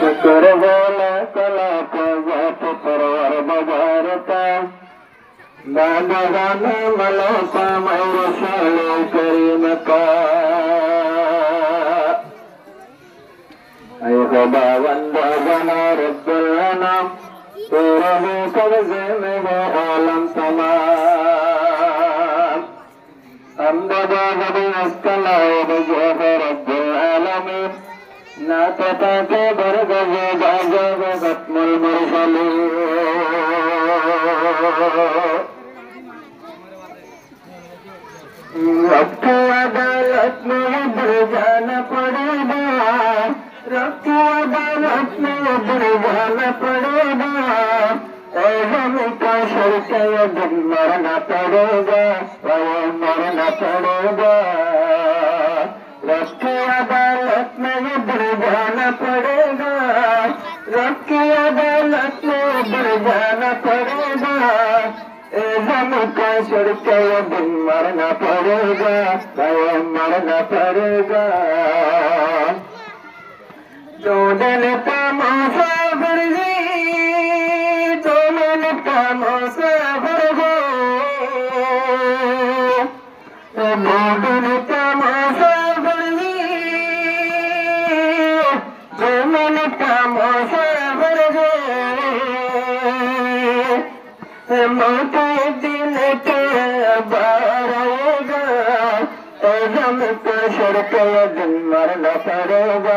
शुक्र बोला कला का जात परवर बाजार का दादा गाना मला का मैर साले करीम का ऐ खुदा बंदा बना रब्बुल अनाम तेरा है कब्ज़े में वो आलम तमाम अम्बदा गबी अस्कला बजह रब्बुल आलमीन नातता के बरगज़े बाज़े ख़त्मुल मुरसलीन रब की अदालत में उधर जाना पड़ेगा रब की अदालत में उधर जाना पड़ेगा हम का शर्त ये दिन मरना पड़ेगा मरना पड़ेगा रब की अदालत में उधर जाना पड़ेगा रब की अदालत में उधर जाना पड़ेगा हम का शर्त ये दिन मरना पड़ेगा मरना पड़ेगा दो दिन का मुसाफिर जी दो दिन का मुसाफिर हो दो दिन का मुसाफिर जी दो दिन का मुसाफिर हो मौत दिन के बार आएगा हम को शर्त दिन मरना पड़ेगा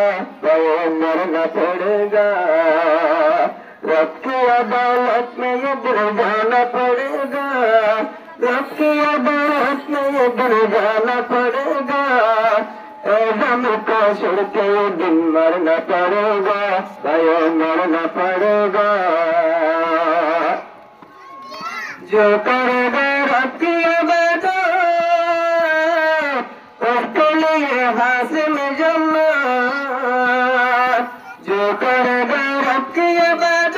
मरना पड़ेगा रब की अदालत में उधर जाना पड़ेगा रब की अदालत में उधर जाना पड़ेगा हम को शर्त दिन मरना पड़ेगा मरना पड़ेगा जो करेगा रब की इबादत उसके लिए हासिल जन्नत जो करेगा रब की इबादत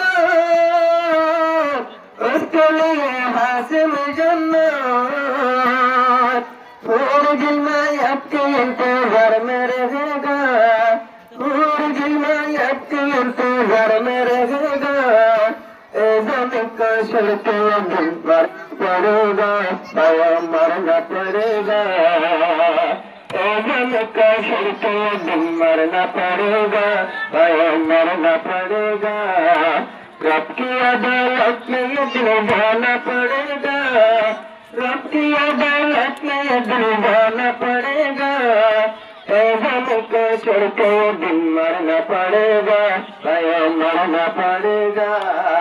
उसके लिए हासिल जन्नत पूरे दिल में आपके इंतजार में रहेगा पूरे दिल में आपके इंतजार में रहेगा का शर्त दिन पर पड़ेगा मरना पड़ेगा का शर्त दिन मरना पड़ेगा मरना पड़ेगा रब की अदालत में ये दिन जाना पड़ेगा रब की अदालत में ये दिन जाना पड़ेगा का शर्त दिन मरना पड़ेगा मरना पड़ेगा